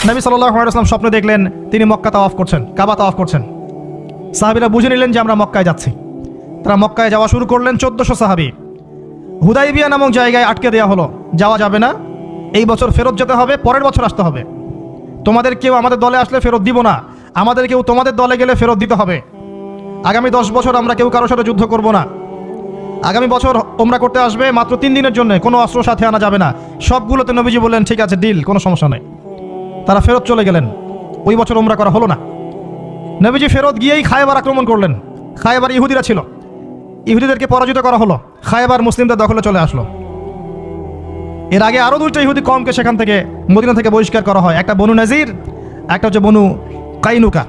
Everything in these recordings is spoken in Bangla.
নবী সাল্লাল্লাহু আলাইহি ওয়াসাল্লাম স্বপ্নে দেখলেন তিনি মক্কা তাওয়াফ করছেন, কাবা তাওয়াফ করছেন। সাহাবীরা বুঝে নিলেন যে আমরা মক্কায় যাচ্ছি। তারা মক্কায় যাওয়া শুরু করলেন। 1400 সাহাবী। হুদাইবিয়া নামক জায়গায় আটকে দেওয়া হলো, যাওয়া যাবে না, এই বছর ফেরত যেতে হবে, পরের বছর আসতে হবে। তোমাদের কেউ আমাদের দলে আসলে ফেরত দিব না, আমাদের কেউ তোমাদের দলে গেলে ফেরত দিতে হবে। আগামী 10 বছর আমরা কেউ কারোর সাথে যুদ্ধ করব না। আগামী বছর ওমরা করতে আসবে মাত্র 3 দিনের জন্য, কোনো অস্ত্র সাথে আনা যাবে না। সবগুলোতে নবীজি বললেন ঠিক আছে, ডিল, কোনো সমস্যা নেই। তারা ফেরত চলে গেলেন। ওই বছর ওমরা করা হলো না। নবীজি ফেরত গিয়েই খায়বার আক্রমণ করলেন। খায়বার ইহুদিরা ছিল, ইহুদিদেরকে পরাজিত করা হলো। খায়বার মুসলিমদের দখলে চলে আসলো। এর আগে আরও 2টা ইহুদি কমকে সেখান থেকে, মদিনা থেকে বহিষ্কার করা হয়। একটা বনু নাজির, একটা হচ্ছে বনু কাইনুকা।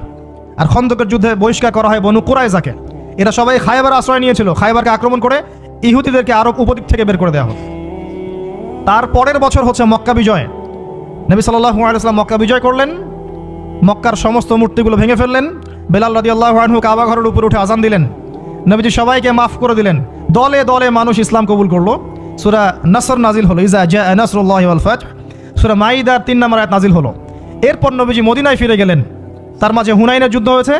আর খন্দকের যুদ্ধে বহিষ্কার করা হয় বনু কুরাইজাকে। এরা সবাই খায়বার আশ্রয় নিয়েছিল। খায়বারকে আক্রমণ করে ইহুদিদেরকে আরব উপদ্বীপ থেকে বের করে দেওয়া হলো। তার পরের বছর হচ্ছে মক্কা বিজয়। নবী সাল্লাল্লাহু আলাইহি ওয়াসাল্লাম মক্কা বিজয় করলেন। মক্কার সমস্ত মূর্তিগুলো ভেঙে ফেললেন। বেলাল রাদিয়াল্লাহু আনহু কাবা ঘরের উপরে উঠে আজান দিলেন। নবীজি সবাইকে মাফ করে দিলেন। দলে দলে মানুষ ইসলাম কবুল করলো। সূরা নসর নাজিল হলো, ইজা জাআ নাসরুল্লাহি ওয়াল ফাতহ। সূরা মাইদার 3 নম্বর আয়াত নাজিল হলো। এরপর নবীজি মদিনায় ফিরে গেলেন। তার মাঝে হুনাইনের যুদ্ধ হয়েছে,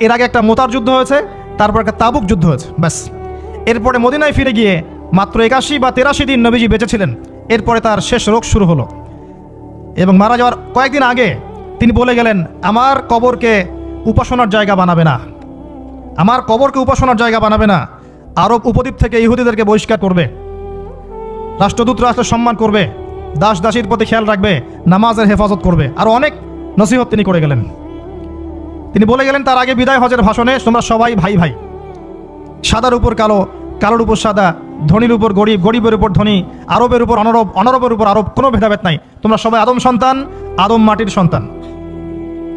এর আগে একটা মোতার যুদ্ধ হয়েছে, তারপর একটা তাবুক যুদ্ধ হয়েছে, ব্যাস। এরপরে মদিনায় ফিরে গিয়ে মাত্র 81 বা 83 দিন নবীজি বেঁচেছিলেন। এরপরে তার শেষ রোগ শুরু হলো এবং মারা যাওয়ার কয়েকদিন আগে তিনি বলে গেলেন, আমার কবরকে উপাসনার জায়গা বানাবে না, আমার কবরকে উপাসনার জায়গা বানাবে না। আরব উপদ্বীপ থেকে ইহুদিদেরকে বহিষ্কার করবে, রাষ্ট্রদূতরা আসলে সম্মান করবে, দাস দাসীর প্রতি খেয়াল রাখবে, নামাজের হেফাজত করবে। আরও অনেক নসিহত তিনি করে গেলেন। তিনি বলে গেলেন তার আগে বিদায় হজের ভাষণে, তোমরা সবাই ভাই ভাই, সাদার উপর কালো, কালোর উপর সাদা, ধনীর উপর গরিব, গরিবের উপর ধনী, আরবের উপর অনরব, অনরবের উপর আরব, কোনো ভেদাভেদ নাই। তোমরা সবাই আদম সন্তান, আদম মাটির সন্তান।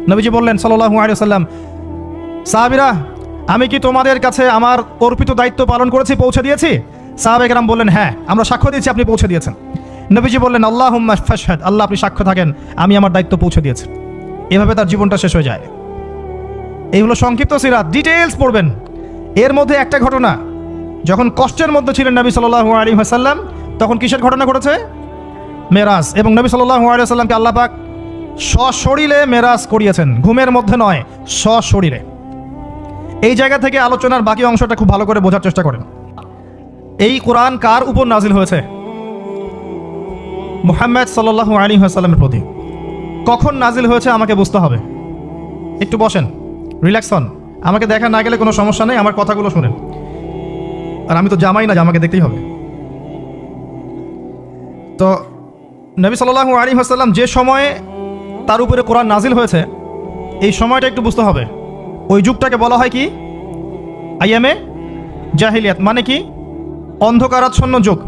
নবীজি বললেন সাল্লাল্লাহু আলাইহি ওয়াসাল্লাম, সাহাবীরা, আমি কি তোমাদের কাছে আমার অর্পিত দায়িত্ব পালন করেছি, পৌঁছে দিয়েছি? সাহাবায়ে কেরাম বললেন, হ্যাঁ, আমরা সাক্ষ্য দিয়েছি আপনি পৌঁছে দিয়েছেন। নবীজি বললেন, আল্লাহুম্মা ফাশহাদ, আল্লাহ আপনি সাক্ষ্য থাকেন আমি আমার দায়িত্ব পৌঁছে দিয়েছি। এভাবে তার জীবনটা শেষ হয়ে যায়। এই হলো সংক্ষিপ্ত সিরাত, ডিটেইলস পড়বেন। এর মধ্যে একটা ঘটনা, যখন কষ্টের মধ্যে ছিলেন নবী সাল্লাল্লাহু আলাইহি ওয়াসাল্লাম, তখন কিসের ঘটনা ঘটেছে? মেরাজ। এবং নবী সাল্লাল্লাহু আলাইহি ওয়াসাল্লামকে আল্লাহ পাক সশরীরে মেরাজ করিয়েছেন, ঘুমের মধ্যে নয়, সশরীরে। এই জায়গা থেকে আলোচনার বাকি অংশটা খুব ভালো করে বোঝার চেষ্টা করেন। এই কোরআন কার উপর নাজিল হয়েছে? মুহাম্মদ সাল্লাল্লাহু আলাইহি ওয়াসাল্লামের প্রতি। কখন নাজিল হয়েছে আমাকে বুঝতে হবে। একটু বসেন, রিল্যাক্স হন। আমাকে দেখা না গেলে কোনো সমস্যা নেই, আমার কথাগুলো শুনেন। আর আমি তো জামাই না যে আমাকে দেখতেই হবে। তো নবী সাল্লাল্লাহু আলাইহি ওয়াসাল্লাম যে সময়ে তার উপরে কোরআন নাজিল হয়েছে, এই সময়টা একটু বুঝতে হবে। ওই যুগটাকে বলা হয় কি? আইয়ামে জাহিলিয়াত, মানে কি? অন্ধকারাচ্ছন্ন যুগ।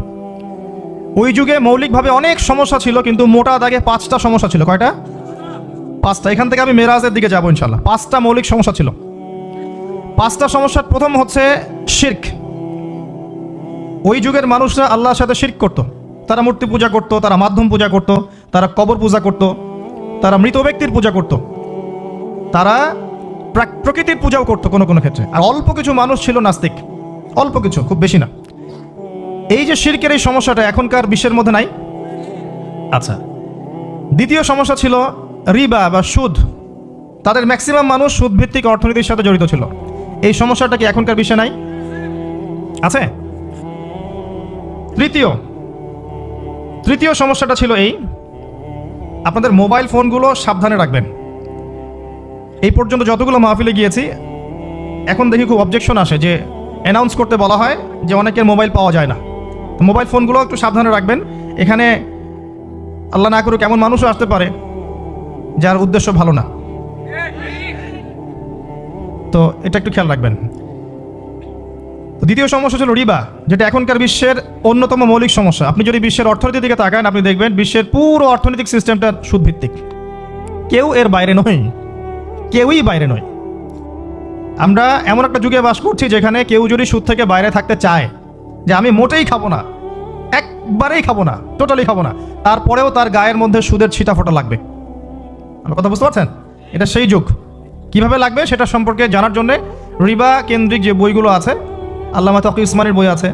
ওই যুগে মৌলিকভাবে অনেক সমস্যা ছিল, কিন্তু মোটা দাগে 5টা সমস্যা ছিল। কয়টা? 5টা। এখান থেকে আমি মেরাজের দিকে যাবো ইনশাল্লাহ। 5টা মৌলিক সমস্যা ছিল। 5টা সমস্যার প্রথম হচ্ছে শিরক। ওই যুগের মানুষরা আল্লাহর সাথে শিরক করত। তারা মূর্তি পূজা করত, তারা মাধ্যম পূজা করত, তারা কবর পূজা করত, তারা মৃত ব্যক্তির পূজা করত, তারা প্রকৃতির পূজাও করত কোনো কোনো ক্ষেত্রে। আর অল্প কিছু মানুষ ছিল নাস্তিক, অল্প কিছু, খুব বেশি না। এই যে শিরকের এই সমস্যাটা এখনকার বিশ্বের মধ্যে নাই। আচ্ছা, দ্বিতীয় সমস্যা ছিল রিবা বা সুদ। তাদের ম্যাক্সিমাম মানুষ সুদভিত্তিক অর্থনীতির সাথে জড়িত ছিল। এই সমস্যাটা কি এখনকার বিশ্বে নাই? আছে। তৃতীয় সমস্যাটা ছিল এই, আপনাদের মোবাইল ফোনগুলো সাবধানে রাখবেন। এই পর্যন্ত যতগুলো মাহফিলে গিয়েছি, এখন দেখি খুব অবজেকশন আসে যে অ্যানাউন্স করতে বলা হয় যে অনেকের মোবাইল পাওয়া যায় না। তো মোবাইল ফোনগুলো একটু সাবধানে রাখবেন। এখানে আল্লাহ না করুক এমন মানুষও আসতে পারে যার উদ্দেশ্য ভালো না, তো এটা একটু খেয়াল রাখবেন। তো দ্বিতীয় সমস্যা ছিল রিবা, যেটা এখনকার বিশ্বের অন্যতম মৌলিক সমস্যা। আপনি যদি বিশ্বের অর্থনীতির দিকে তাকান, আপনি দেখবেন বিশ্বের পুরো অর্থনৈতিক সিস্টেমটা সুদভিত্তিক। কেউ এর বাইরে নয়, কেউই বাইরে নয়। আমরা এমন একটা যুগে বাস করছি যেখানে কেউ যদি সুদ থেকে বাইরে থাকতে চায়, যে আমি মোটেই খাবো না, একবারেই খাবো না, টোটালি খাবো না, তারপরেও তার গায়ের মধ্যে সুদের ছিটা ফোটা লাগবে। আমার কথা বুঝতে পারছেন? এটা সেই যুগ। কিভাবে লাগবে সেটা সম্পর্কে জানার জন্য রিবা কেন্দ্রিক যে বইগুলো আছে, আল্লামা তকি উসমানীর বই আছে,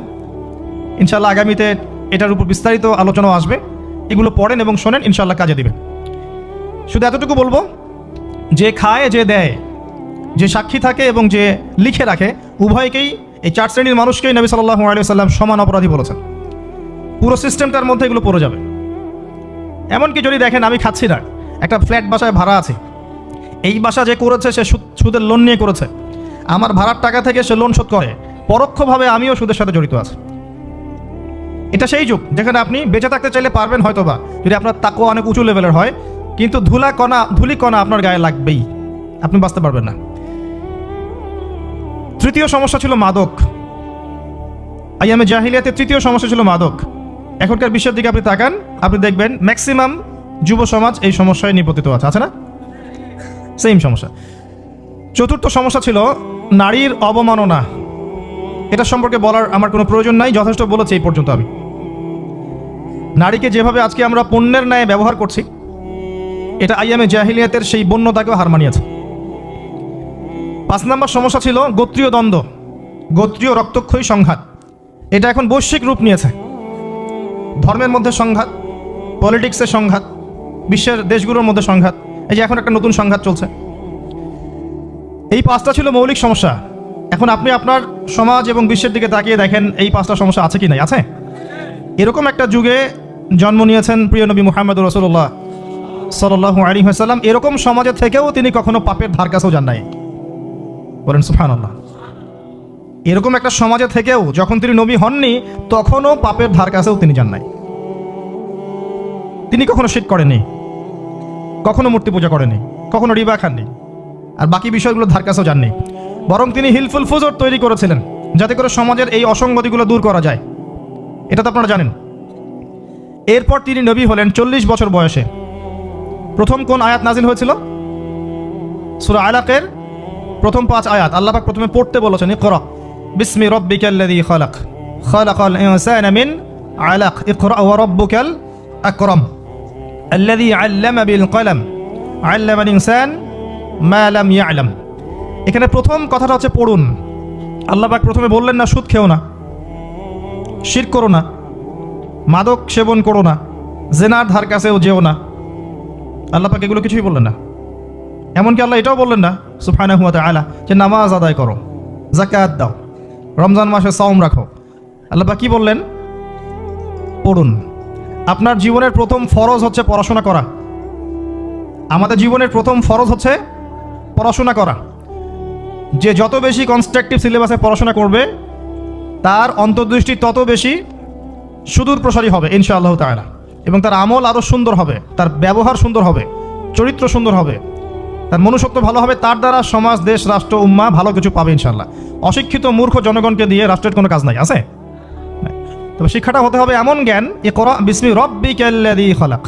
ইনশাআল্লাহ আগামীতে এটার উপর বিস্তারিত আলোচনাও আসবে। এগুলো পড়েন এবং শোনেন, ইনশাআল্লাহ কাজে দিবেন। শুধু এতটুকু বলবো, যে খায়, যে দেয়, যে সাক্ষী থাকে এবং যে লিখে রাখে, উভয়কেই, এই 4 শ্রেণীর মানুষকেই নবী সাল্লাল্লাহু আলাইহি ওয়াসাল্লাম সমান অপরাধী বলেছেন। পুরো সিস্টেমটার মধ্যে এগুলো পড়ে যাবে। এমনকি যদি দেখেন আমি খাচ্ছি না, একটা ফ্ল্যাট বাসায় ভাড়া আছে, এই বাসা যে করেছে সে সুদের লোন নিয়ে করেছে, আমার ভাড়ার টাকা থেকে সে লোন শোধ করে, পরোক্ষভাবে আমিও সুদের সাথে জড়িত আছি। এটা সেই যুগ যেখানে আপনি বেঁচে থাকতে চাইলে পারবেন হয়তোবা, যদি আপনার তাকওয়া অনেক উঁচু লেভেলের হয়, কিন্তু ধুলিকণা আপনার গায়ে লাগবেই, আপনি বাঁচতে পারবেন না। তৃতীয় সমস্যা ছিল মাদক। আইয়ামে জাহিলিয়াতের তৃতীয় সমস্যা ছিল মাদক। এখনকার বিশ্বের দিকে আপনি তাকান, আপনি দেখবেন ম্যাক্সিমাম যুব সমাজ এই সমস্যায় নিপতিত আছে না? সেম সমস্যা। চতুর্থ সমস্যা ছিল নারীর অবমাননা। এটা সম্পর্কে বলার আমার কোনো প্রয়োজন নাই, যথেষ্ট বলেছি এই পর্যন্ত আমি। নারীকে যেভাবে আজকে আমরা পণ্যের ন্যায় ব্যবহার করছি, এটা আইয়ামে জাহিলিয়াতের সেই বন্যতাকেও হার মানিয়েছে। 5 নম্বর সমস্যা ছিল গোত্রীয় দ্বন্দ্ব, গোত্রীয় রক্তক্ষয়ী সংঘাত। এটা এখন বৈশ্বিক রূপ নিয়েছে। ধর্মের মধ্যে সংঘাত, পলিটিক্সের সংঘাত, বিশ্বের দেশগুলোর মধ্যে সংঘাত, এই যে এখন একটা নতুন সংঘাত চলছে। এই 5টা ছিল মৌলিক সমস্যা। এখন আপনি আপনার সমাজ এবং বিশ্বের দিকে তাকিয়ে দেখেন এই 5টা সমস্যা আছে কি নাই? আছে। এরকম একটা যুগে জন্ম নিয়েছেন প্রিয় নবী মুহাম্মদুর রাসূলুল্লাহ সাল্লাল্লাহু আলাইহি ওয়াসাল্লাম। এরকম সমাজে থেকেও তিনি কখনো পাপের ধার কাছেও যান নাই। বলেন সুবহানাল্লাহ। এরকম একটা সমাজে থেকেও যখন তিনি নবী হননি, তখনও পাপের ধার কাছেও তিনি যান নাই। তিনি কখনো শিরক করেননি, কখনো মূর্তি পূজা করেননি, কখনো রিবা খাননি, আর বাকি বিষয়গুলো ধার কাছেও যাননি। বরং তিনি হিলফুল ফুজুর তৈরি করেছিলেন যাতে করে সমাজের এই অসঙ্গতিগুলো দূর করা যায়। এটা তো আপনারা জানেন। এরপর তিনি নবী হলেন 40 বছর বয়সে। প্রথম কোন আয়াত নাজিল হয়েছিল? সূরা আলাকের প্রথম 5 আয়াত আল্লাহ পাক প্রথমে পড়তে বলেছেন, ইকরা বিসমি রাব্বিকাল্লাযী খালাক খালাকাল ইনসানা মিন আলাক ইকরা ওয়া রাব্বুকাল আকরাম আল্লাযী আল্লামা বিল কলম আল্লামাল ইনসান মা লাম ইয়ালাম। এখানে প্রথম কথাটা হচ্ছে পড়ুন। আল্লাহ পাক প্রথমে বললেন না সুদ খেও না, শিরক করো না, মাদক সেবন করো না, জেনার ধার কাছেও যেও না। আল্লাহ পাক এগুলো কিছুই বললেন না। এমনকি আল্লাহ এটাও বললেন না সুবহানাহু ওয়া তাআলা যে নামাজ আদায় করো, যাকাত দাও, রমজান মাসে সাওম রাখো। আল্লাহ পাক কি বললেন? পড়ুন। আপনার জীবনের প্রথম ফরজ হচ্ছে পড়াশোনা করা। আমাদের জীবনের প্রথম ফরজ হচ্ছে পড়াশোনা করা। যে যত বেশি কনস্ট্রাকটিভ সিলেবাসে পড়াশোনা করবে, তার অন্তর্দৃষ্টি তত বেশি সুদূর প্রসারী হবে ইনশাআল্লাহ তাআলা, এবং তার আমল আরও সুন্দর হবে, তার ব্যবহার সুন্দর হবে, চরিত্র সুন্দর হবে, তার মনুষ্যত্ব ভালো হবে। তার দ্বারা সমাজ, দেশ, রাষ্ট্র, উম্মাহ ভালো কিছু পাবে ইনশাআল্লাহ। অশিক্ষিত মূর্খ জনগণকে দিয়ে রাষ্ট্রের কোনো কাজ নাই, আছে? তবে শিক্ষাটা হতে হবে এমন জ্ঞান, ইকরা বিসমি রাব্বিকাল্লাযী খালাক।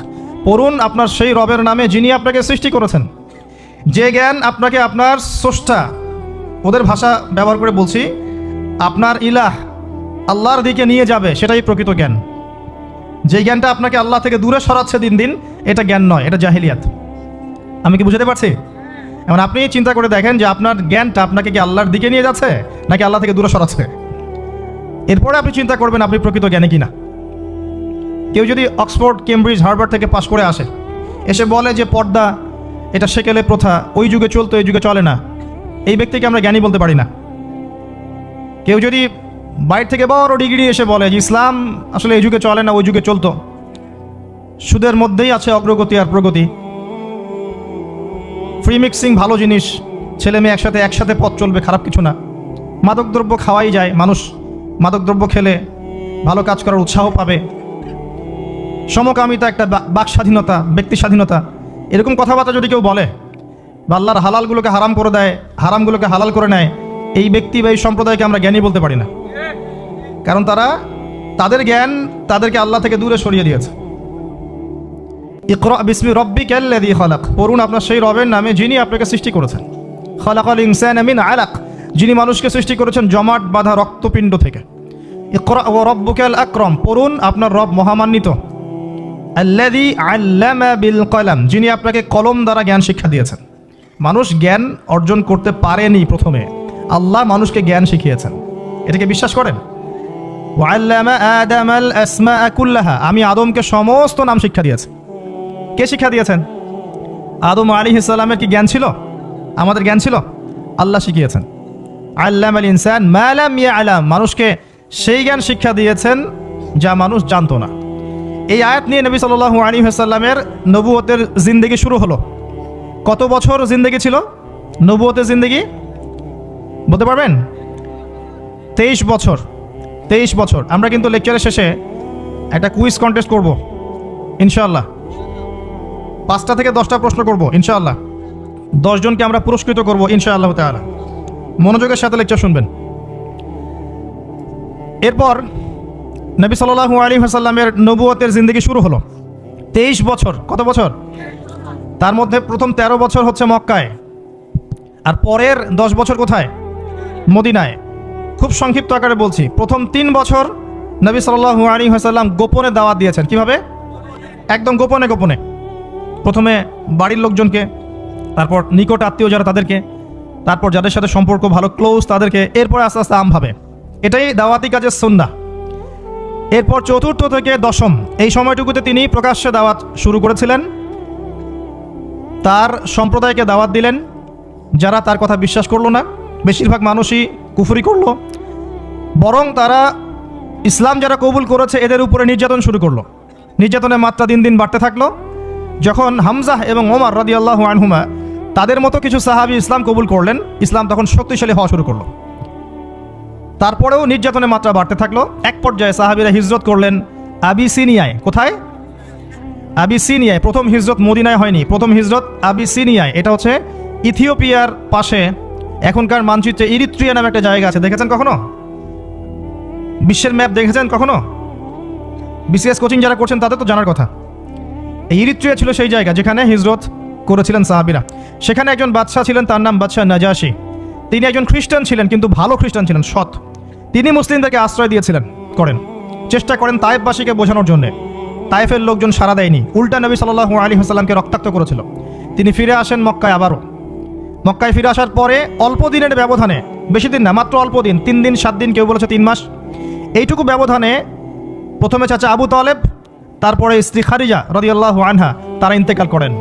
পড়ুন আপনার সেই রবের নামে যিনি আপনাকে সৃষ্টি করেছেন। যে জ্ঞান আপনাকে আপনার স্রষ্টা, ওদের ভাষা ব্যবহার করে বলছি, আপনার ইলাহ আল্লাহর দিকে নিয়ে যাবে, সেটাই প্রকৃত জ্ঞান। যে জ্ঞানটা আপনাকে আল্লাহ থেকে দূরে সরাচ্ছে দিন দিন, এটা জ্ঞান নয়, এটা জাহিলিয়াত। আমি কি বুঝাতে পারছি? এখন আপনি চিন্তা করে দেখেন যে আপনার জ্ঞানটা আপনাকে কি আল্লাহর দিকে নিয়ে যাচ্ছে নাকি আল্লাহ থেকে দূরে সরাচ্ছে। এরপরে আপনি চিন্তা করবেন আপনি প্রকৃত জ্ঞানী কিনা। কেউ যদি অক্সফোর্ড, কেমব্রিজ, হার্ভার্ড থেকে পাশ করে আসে, এসে বলে যে পর্দা এটা সেকেলে প্রথা, ওই যুগে চলতো, এই যুগে চলে না, এই ব্যক্তিকে আমরা জ্ঞানী বলতে পারি না। কেউ যদি বাইরে থেকে বড় ডিগ্রি এসে বলে যে ইসলাম আসলে এই যুগে চলে না, ওই যুগে চলতো, সুদের মধ্যেই আছে অগ্রগতি আর প্রগতি, ফ্রি মিক্সিং ভালো জিনিস, ছেলে মেয়ে একসাথে পথ চলবে, খারাপ কিছু না, মাদকদ্রব্য খাওয়াই যায়, মানুষ মাদকদ্রব্য খেলে ভালো কাজ করার উৎসাহ পাবে, সমকামিতা একটা বাক স্বাধীনতা, ব্যক্তি স্বাধীনতা, এরকম কথাবার্তা যদি কেউ বলে বা আল্লাহর হালালগুলোকে হারাম করে দেয়, হারামগুলোকে হালাল করে নেয়, এই ব্যক্তি বা এই সম্প্রদায়কে আমরা জ্ঞানী বলতে পারি না। কারণ তাদের জ্ঞান তাদেরকে আল্লাহ থেকে দূরে সরিয়ে দিয়েছে। ইকরা বিসমি রাব্বিকাল্লাযী খালাক। পড়ুন আপনার সেই রবের নামে যিনি আপনাকে সৃষ্টি করেছেন। খালাকাল ইনসানা মিন আলাক, যিনি মানুষকে সৃষ্টি করেছেন জমাট বাঁধা রক্তপিণ্ড থেকে। ইকরা ওয়া রাব্বুকাল আকরাম। পড়ুন আপনার রব মহামান্বিত। আল্লাযী আল্লামা বিল কলম, যিনি আপনাকে কলম দ্বারা জ্ঞান শিক্ষা দিয়েছেন। মানুষ জ্ঞান অর্জন করতে পারেনি প্রথমে, আল্লাহ মানুষকে জ্ঞান শিখিয়েছেন। এটাকে বিশ্বাস করেন? ওয়া আল্লামা আদামাল আসমাআ কুল্লাহা, আমি আদমকে সমস্ত নাম শিক্ষা দিয়েছি। কে শিক্ষা দিয়েছেন? আদম আলাইহিস সালামের কি জ্ঞান ছিল? আমাদের জ্ঞান ছিল? আল্লাহ শিখিয়েছেন। আল্লামাল ইনসান মা লাম ইয়ালাম, মানুষকে সেই জ্ঞান শিক্ষা দিয়েছেন যা মানুষ জানতো না। এই আয়াত নিয়ে নবী সাল্লাল্লাহু আলাইহি ওয়াসাল্লামের নবুয়তের জিন্দেগি শুরু হলো। কত বছর জিন্দেগি ছিল নবুয়তের জিন্দেগি? বলতে পারবেন? 23 বছর। 23 বছর। আমরা কিন্তু লেকচারের শেষে একটা কুইজ কন্টেস্ট করব ইনশাআল্লাহ। 5টা থেকে 10টা প্রশ্ন করব ইনশাআল্লাহ। 10 জনকে আমরা পুরস্কৃত করব ইনশাআল্লাহ তাআলা। মনোযোগের সাথে লেকচার শুনবেন। এরপর নবী সাল্লাল্লাহু আলাইহি ওয়াসাল্লামের নবুয়তের জিন্দেগি শুরু হলো। 23 বছর। কত বছর? তার মধ্যে প্রথম 13 বছর হচ্ছে মক্কায়, আর পরের 10 বছর কোথায়? মদিনায়। খুব সংক্ষিপ্ত আকারে বলছি। প্রথম 3 বছর নবী সাল্লাল্লাহু আলাইহি ওয়াসাল্লাম গোপনে দাওয়াত দিয়েছেন। কিভাবে? একদম গোপনে গোপনে। প্রথমে বাড়ির লোকজনকে, তারপর নিকট আত্মীয় যারা তাদেরকে, তারপর যাদের সাথে সম্পর্ক ভালো ক্লোজ তাদেরকে, এরপর আস্তে আস্তে আমভাবে। এটাই দাওয়াতি কাজের সুন্নাহ। এরপর 4র্থ থেকে 10ম এই সময়টুকুতে তিনি প্রকাশ্যে দাওয়াত শুরু করেছিলেন। তার সম্প্রদায়কে দাওয়াত দিলেন, যারা তার কথা বিশ্বাস করলো না। বেশিরভাগ মানুষই কুফরি করলো, বরং তারা ইসলাম যারা কবুল করেছে এদের উপরে নির্যাতন শুরু করলো। নির্যাতনের মাত্রা দিন দিন বাড়তে থাকলো। যখন হামজাহ এবং ওমর রাদিয়াল্লাহু আনহুমা তাদের মতো কিছু সাহাবী ইসলাম কবুল করলেন, ইসলাম তখন শক্তিশালী হওয়া শুরু করলো। তারপরেও নির্যাতনের মাত্রা বাড়তে থাকলো। এক পর্যায়ে সাহাবীরা হিজরত করলেন আবিসিনিয়ায়। কোথায়? আবিসিনিয়ায়। প্রথম হিজরত মদিনায় হয়নি, প্রথম হিজরত আবিসিনিয়ায়। এটা হচ্ছে ইথিওপিয়ার পাশে, এখনকার মানচিত্রে ইরিত্রিয়া নামে একটা জায়গা আছে। দেখেছেন কখনো? বিশ্বের ম্যাপ দেখেছেন কখনো? বিসিএস কোচিং যারা করছেন তাদের তো জানার কথা। এই ইরিত্রিয়া ছিল সেই জায়গা যেখানে হিজরত করেছিলেন সাহাবীরা। সেখানে একজন বাদশাহ ছিলেন, তার নাম বাদশাহ নাজাশী। তিনি একজন খ্রিস্টান ছিলেন, কিন্তু ভালো খ্রিস্টান ছিলেন, সৎ। তিনি মুসলিমদেরকে আশ্রয় দিয়েছিলেন, চেষ্টা করেন তায়েফবাসীকে বোঝানোর জন্য। তায়েফের লোকজন সাড়া দেয়নি, উল্টা নবী সাল্লাল্লাহু আলাইহি ওয়াসাল্লামকে রক্তাক্ত করেছিল। তিনি ফিরে আসেন মক্কায়। আবারও মক্কায় ফিরে আসার পরে অল্প দিনের ব্যবধানে, বেশি দিন না, মাত্র অল্প দিন, 3 দিন 7 দিন, কেউ বলেছে 3 মাস, এইটুকু ব্যবধানে প্রথমে চাচা আবু তালেব, তারপরে স্ত্রী খাদিজা রাদিয়াল্লাহু আনহা, তারা ইন্তেকাল করেন।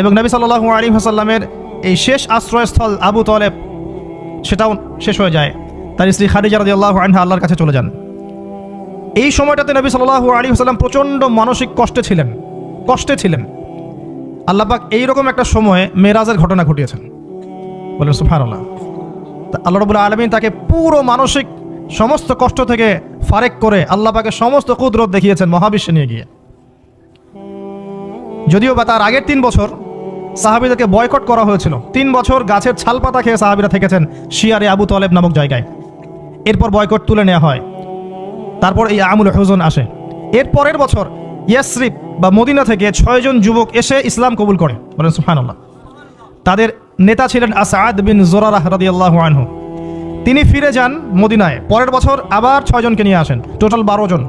এবং নবী সাল্লাল্লাহু আলাইহি ওয়াসাল্লামের এই শেষ আশ্রয়স্থল আবু তালেব, সেটাও শেষ হয়ে যায়। তার স্ত্রী খাদিজা রাদিয়াল্লাহু আনহা আল্লাহর কাছে চলে যান। এই সময়টাতে নবী সাল্লাল্লাহু আলাইহি ওয়াসাল্লাম প্রচণ্ড মানসিক কষ্টে ছিলেন। আল্লাহ পাক এইরকম একটা সময়ে মেরাজের ঘটনা ঘটিয়েছেন। বলেন সুবহানাল্লাহ। আল্লাহ রাব্বুল আলামিন তাকে পুরো মানসিক সমস্ত কষ্ট থেকে ফারেক করে আল্লাহ পাকে সমস্ত কুদরত দেখিয়েছেন মহাবিশ্বে নিয়ে গিয়ে। যদিও বা তার আগের 3 বছর সাহাবীদেরকে বয়কট করা হয়েছিল। 3 বছর গাছের ছালপাতা খেয়ে সাহাবীরা থেকেছেন শিয়ারে আবু তালেব নামক জায়গায়। এরপর বয়কট তুলে নেওয়া হয়। তারপর এই আমুল হুজন আসে। এর পরের বছর ইয়াসরিব বা মদিনা থেকে 6 জন যুবক এসে ইসলাম কবুল করে। বলেন সুবহানাল্লাহ। তাদের নেতা ছিলেন আসাদ বিন জুরারাহ রাদিয়াল্লাহু আনহু। তিনি ফিরে যান মদিনায়। পরের বছর আবার 6 জনকে নিয়ে আসেন, টোটাল 12 জন।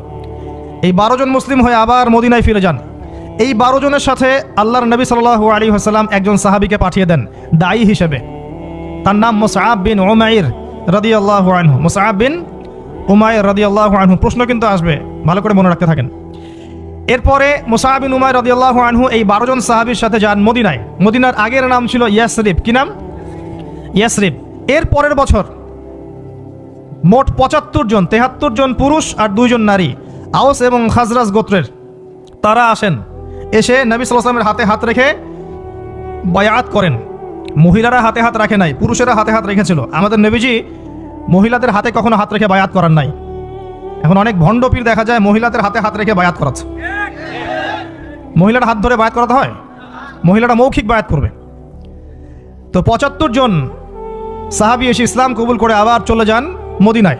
এই 12 জন মুসলিম হয়ে আবার মদিনায় ফিরে যান। এই 12 জনের সাথে আল্লাহর নবী সাল্লাল্লাহু আলাইহি ওয়াসাল্লাম একজন সাহাবীকে পাঠিয়ে দেন দায়ী হিসেবে। তার নাম মুসআব বিন উমাইর রাদিয়াল্লাহু আনহু। মুসআব বিন উমাইর রাদিয়াল্লাহু আনহু। প্রশ্ন কিন্তু আসবে, ভালো করে মনে রাখতে থাকেন। এরপরে মুসআব বিন উমাইর রাদিয়াল্লাহু আনহু এই 12 জন সাহাবীর সাথে যান মদিনায়। মদিনার আগের নাম ছিল ইয়াসরিব। কি নাম? ইয়াসরিব। এর পরের বছর মোট 75 জন, 73 জন পুরুষ আর 2 জন নারী, আওস এবং খাজরাজ গোত্রের, তারা আসেন। এসে নবী সাল্লাল্লাহু আলাইহি ওয়াসাল্লামের হাতে হাত রেখে বায়াত করেন। মহিলারা হাতে হাত রাখে নাই, পুরুষেরা হাতে হাত রেখেছিল। আমাদের নবীজি মহিলাদের হাতে কখনো হাত রেখে বায়াত করার নাই। এখন অনেক ভণ্ড পীর দেখা যায় মহিলাদের হাতে হাত রেখে বায়াত করাচ্ছে। মহিলারা হাত ধরে বায়াত করাতে হয়? মহিলারা মৌখিক বায়াত করবে। তো 75 জন সাহাবী এসে ইসলাম কবুল করে আবার চলে যান মদিনায়।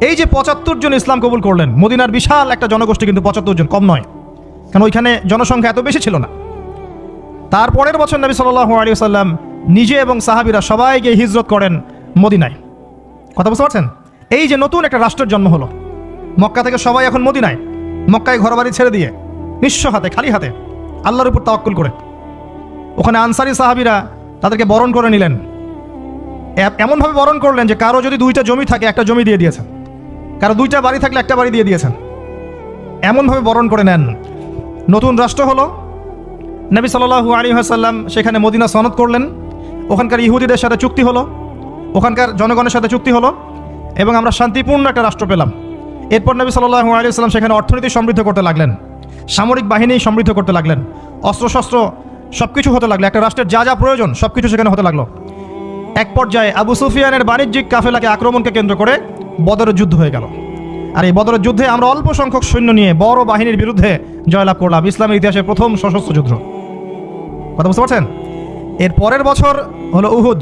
এই যে 75 জন ইসলাম কবুল করলেন, মদিনার বিশাল একটা জনগোষ্ঠী, কিন্তু 75 জন কম নয়, কারণ ওইখানে জনসংখ্যা এত বেশি ছিল না। তারপরের বছর নবী সাল্লাল্লাহু আলাইহি ওয়াসাল্লাম নিজে এবং সাহাবীরা সবাই গিয়ে হিজরত করেন মদিনায়। কথা বুঝতে পারছেন? এই যে নতুন একটা রাষ্ট্রের জন্ম হলো। মক্কা থেকে সবাই এখন মদিনায়, মক্কায় ঘরবাড়ি ছেড়ে দিয়ে নিঃস্ব হাতে, খালি হাতে, আল্লাহর উপর তাওয়াক্কুল করে। ওখানে আনসারী সাহাবীরা তাদেরকে বরণ করে নিলেন। এমনভাবে বরণ করলেন যে কারো যদি 2টা জমি থাকে, একটা জমি দিয়ে দিয়েছেন, কারো 2টা বাড়ি থাকলে একটা বাড়ি দিয়ে দিয়েছেন। এমনভাবে বরণ করে নেন। নতুন রাষ্ট্র হলো, নবী সাল্লাল্লাহু আলাইহি ওয়াসাল্লাম সেখানে মদিনা সনদ করলেন, ওখানকার ইহুদিদের সাথে চুক্তি হলো, ওখানকার জনগণের সাথে চুক্তি হলো এবং আমরা শান্তিপূর্ণ একটা রাষ্ট্র পেলাম। এরপর নবী সাল্লাল্লাহু আলাইহি ওয়াসাল্লাম সেখানে অর্থনীতি সমৃদ্ধ করতে লাগলেন, সামরিক বাহিনী সমৃদ্ধ করতে লাগলেন, অস্ত্রশস্ত্র সব কিছু হতে লাগলো, একটা রাষ্ট্রের যা যা প্রয়োজন সব কিছু সেখানে হতে লাগলো। এক পর্যায়ে আবু সুফিয়ানের বাণিজ্যিক কাফেলাকে আক্রমণকে কেন্দ্র করে বদরের যুদ্ধ হয়ে গেল। আর এই বদরের যুদ্ধে আমরা অল্প সংখ্যক সৈন্য নিয়ে বড় বাহিনীর বিরুদ্ধে জয়লাভ করলাম, ইসলামের ইতিহাসে প্রথম সশস্ত্র যুদ্ধ। কথা বুঝতে পারছেন? এর পরের বছর হলো উহুদ,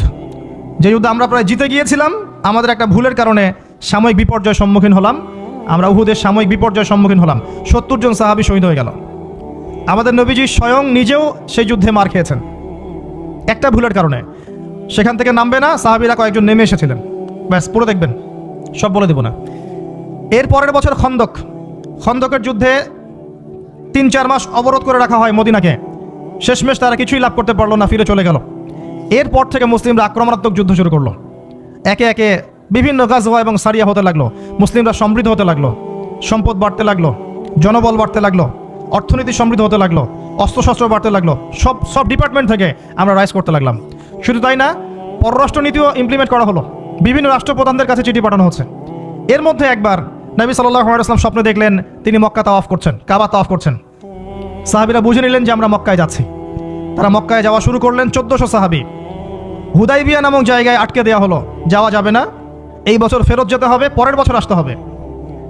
যে যুদ্ধে আমরা প্রায় জিতে গিয়েছিলাম, আমাদের একটা ভুলের কারণে সাময়িক বিপর্যয়ের সম্মুখীন হলাম। আমরা উহুদের সাময়িক বিপর্যয়ের সম্মুখীন হলাম, 70 জন সাহাবী শহীদ হয়ে গেল। আমাদের নবীজি স্বয়ং নিজেও সেই যুদ্ধে মার খেয়েছেন একটা ভুলের কারণে। সেখান থেকে নামবে না, সাহাবীরা কয়েকজন নেমে এসেছিলেন, ব্যাস পড়ে দেখবেন, সব বলে দেব না। এর পরের বছর খন্দকের যুদ্ধে 3-4 মাস অবরোধ করে রাখা হয় মদিনাকে, শেষমেশ তারা কিছুই লাভ করতে পারলো না, ফিরে চলে গেল। এরপর থেকে মুসলিমরা আক্রমণাত্মক যুদ্ধ শুরু করলো, একে একে বিভিন্ন গাজওয়া এবং সারিয়া হতে লাগলো, মুসলিমরা সমৃদ্ধ হতে লাগলো, সম্পদ বাড়তে লাগলো, জনবল বাড়তে লাগলো, অর্থনীতি সমৃদ্ধ হতে লাগলো, অস্ত্রশস্ত্র বাড়তে লাগলো, সব ডিপার্টমেন্ট থেকে আমরা রাইজ করতে লাগলাম। শুধু তাই না, পররাষ্ট্রনীতিও ইমপ্লিমেন্ট করা হলো, বিভিন্ন রাষ্ট্রপ্রধানদের কাছে চিঠি পাঠানো হচ্ছে। এর মধ্যে একবার নবী সাল্লাল্লাহু আলাইহি ওয়াসাল্লাম স্বপ্নে দেখলেন তিনি মক্কা তাওয়াফ করছেন, কাবা তাওয়াফ করছেন। সাহাবীরা বুঝে নিলেন যে আমরা মক্কায় যাচ্ছি। তারা মক্কায় যাওয়া শুরু করলেন, 1400 সাহাবী। হুদাইবিয়া নামক জায়গায় আটকে দেওয়া হলো, যাওয়া যাবে না, এই বছর ফেরত যেতে হবে, পরের বছর আসতে হবে।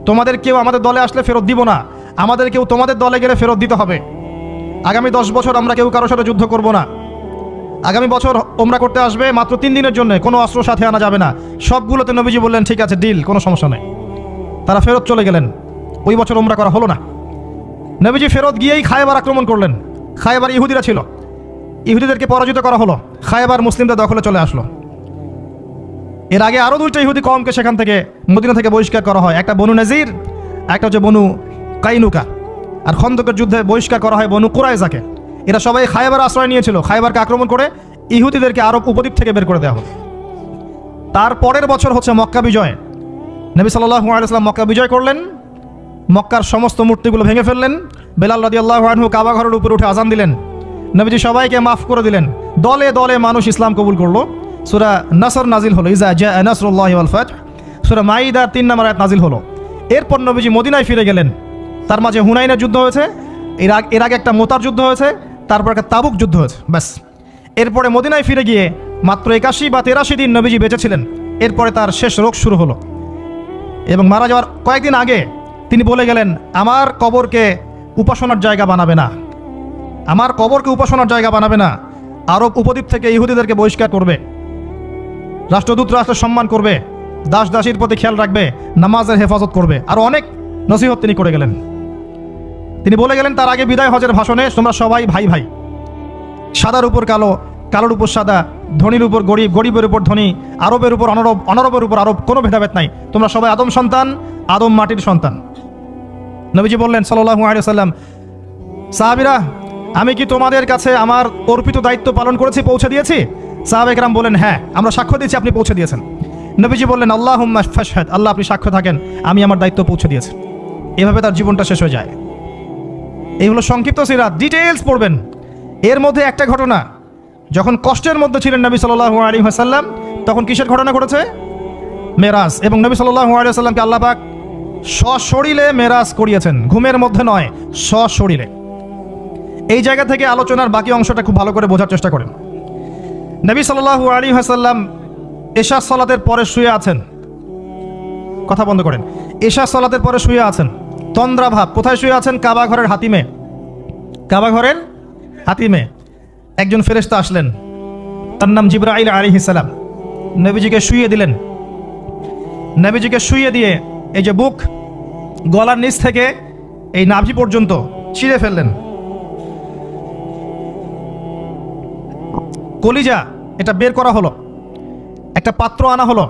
তোমাদের কেউ আমাদের দলে আসলে ফেরত দিব না, আমাদের কেউ তোমাদের দলে গেলে ফেরত দিতে হবে। আগামী 10 বছর আমরা কেউ কারোর সাথে যুদ্ধ করব না। আগামী বছর ওমরা করতে আসবে মাত্র 3 দিনের জন্য, কোনো অস্ত্র সাথে আনা যাবে না। সবগুলোতে নবীজি বললেন ঠিক আছে, ডিল, কোনো সমস্যা নেই। তারা ফেরত চলে গেলেন, ওই বছর ওমরা করা হলো না। নবীজি ফেরত গিয়েই খায়বার আক্রমণ করলেন। খায়বার ইহুদিরা ছিল, ইহুদিদেরকে পরাজিত করা হলো, খায়বার মুসলিমদের দখলে চলে আসলো। এর আগে আরও 2টা ইহুদি কওমকে সেখান থেকে মদিনা থেকে বহিষ্কার করা হয়, একটা বনু নাজির, একটা হচ্ছে বনু কাইনুকা। আর খন্দকের যুদ্ধে বহিষ্কার করা হয় বনু কুরাইজাকে। এরা সবাই খায়বার আশ্রয় নিয়েছিল, খায়বারকে আক্রমণ করে ইহুদিদেরকে আরব উপদ্বীপ থেকে বের করে দেওয়া হলো। তার পরের বছর হচ্ছে মক্কা বিজয়। নবী সাল্লাল্লাহু আলাইহি ওয়াসাল্লাম মক্কা বিজয় করলেন, মক্কার সমস্ত মূর্তিগুলো ভেঙে ফেললেন। বেলাল রাদিয়াল্লাহু আনহু কাবা ঘরের উপরে উঠে আজান দিলেন, নবীজি সবাইকে মাফ করে দিলেন। দলে দলে মানুষ ইসলাম কবুল করলো। সূরা নাসর নাজিল হলো, ইজা জাআ নাসরুল্লাহি ওয়াল ফাতহ। সূরা মাইদার 3 নম্বর আয়াত নাজিল হলো। এরপর নবীজি মদিনায় ফিরে গেলেন। তার মাঝে হুনাইনের যুদ্ধ হয়েছে, এর আগে একটা মোতার যুদ্ধ হয়েছে, তারপর একটা তাবুক যুদ্ধ হয়েছে, ব্যাস। এরপরে মদিনায় ফিরে গিয়ে মাত্র 81 বা 83 দিন নবীজি বেঁচে ছিলেন। এরপরে তার শেষ রোগ শুরু হলো এবং মারা যাওয়ার কয়েকদিন আগে তিনি বলে গেলেন, আমার কবরকে উপাসনার জায়গা বানাবে না, আমার কবরকে উপাসনার জায়গা বানাবে না। আরব উপদ্বীপ থেকে ইহুদিদেরকে বহিষ্কার করবে, রাষ্ট্রদূত রাষ্ট্রের সম্মান করবে, দাস দাসীর প্রতি খেয়াল রাখবে, নামাজের হেফাজত করবে, আরও অনেক নসিহত তিনি করে গেলেন। তিনি বলে গেলেন তার আগে বিদায় হজের ভাষণে, তোমরা সবাই ভাই ভাই, সাদার উপর কালো, কালোর উপর সাদা, ধনীর উপর গরিব, গরিবের উপর ধনী, আরবের উপর অনরব, অনরবের উপর আরব, কোনো ভেদাভেদ নাই, তোমরা সবাই আদম সন্তান, আদম মাটির সন্তান। নবীজি বললেন সাল্লাল্লাহু আলাইহি ওয়াসাল্লাম, সাহাবীরা আমি কি তোমাদের কাছে আমার অর্পিত দায়িত্ব পালন করেছি, পৌঁছে দিয়েছি? সাহাবায়ে কেরাম বলেন হ্যাঁ, আমরা সাক্ষ্য দিয়েছি আপনি পৌঁছে দিয়েছেন। নবীজি বললেন আল্লাহুম্মা ফাশহাদ, আল্লাহ আপনি সাক্ষ্য থাকেন আমি আমার দায়িত্ব পৌঁছে দিয়েছি। এভাবে তার জীবনটা শেষ হয়ে যায়। এই হলো সংক্ষিপ্ত সিরাত, ডিটেইলস পড়বেন। এর মধ্যে একটা ঘটনা, যখন কষ্টের মধ্যে ছিলেন নবী সাল্লাল্লাহু আলাইহি ওয়াসাল্লাম, তখন কিসের ঘটনা ঘটেছে? মেরাজ। এবং নবী সাল্লাল্লাহু আলাইহি ওয়াসাল্লামকে আল্লাহ পাক সশরীরে মেরাজ করিয়েছেন, ঘুমের মধ্যে নয়, সশরীরে। এই জায়গা থেকে আলোচনার বাকি অংশটা খুব ভালো করে বোঝার চেষ্টা করেন। নবী সাল্লাল্লাহু আলাইহি ওয়াসাল্লাম এশা সালাতের পরে শুয়ে আছেন, কথা বন্ধ করেন, এশা সালাতের পরে শুয়ে আছেন, তন্দ্রাভাব। কোথায় শুয়ে আছেন? কাবা ঘরের হাতিমে। কাবা ঘরের হাতিমে একজন ফেরেশতা আসলেন, তার নাম জিবরাইল আলাইহিস সালাম। নবীজিকে শুইয়ে দিলেন। নবীজিকে শুইয়ে দিয়ে এই যে বুক, গলার নিচ থেকে এই নাভি পর্যন্ত ছিঁড়ে ফেললেন। কলিজা এটা বের করা হলো, একটা পাত্র আনা হলো।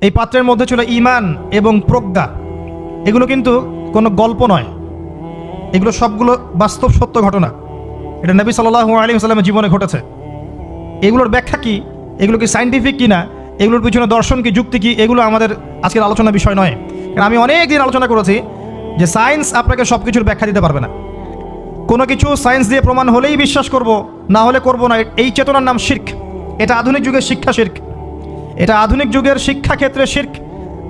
এই পাত্রের মধ্যে ছিল ঈমান এবং প্রজ্ঞা। এগুলো কিন্তু কোনো গল্প নয়, এগুলো সবগুলো বাস্তব সত্য ঘটনা। এটা নবী সাল্লাল্লাহু আলাইহি ওয়াসাল্লামের জীবনে ঘটেছে। এগুলোর ব্যাখ্যা কি, এগুলো কি সায়েন্টিফিক কি না, এগুলোর পিছনে দর্শন কি, যুক্তি কি, এগুলো আমাদের আজকের আলোচনার বিষয় নয়। কারণ আমি অনেক দিন আলোচনা করেছি যে সায়েন্স আপনাকে সব কিছুর ব্যাখ্যা দিতে পারবে না। কোনো কিছু সায়েন্স দিয়ে প্রমাণ হলেই বিশ্বাস করব, না হলে করব না, এই চেতনার নাম শিরক। এটা আধুনিক যুগের শিক্ষা শিরক। এটা আধুনিক যুগের শিক্ষা ক্ষেত্রে শিরক,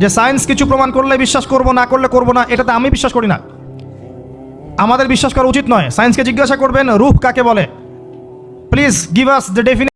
যে সায়েন্স কিছু প্রমাণ করলে বিশ্বাস করব, না করলে করব না। এটাতে আমি বিশ্বাস করি না, আমাদের বিশ্বাস করা উচিত নয়। সায়েন্সকে জিজ্ঞাসা করবেন রূহ কাকে বলে, please give us the definition.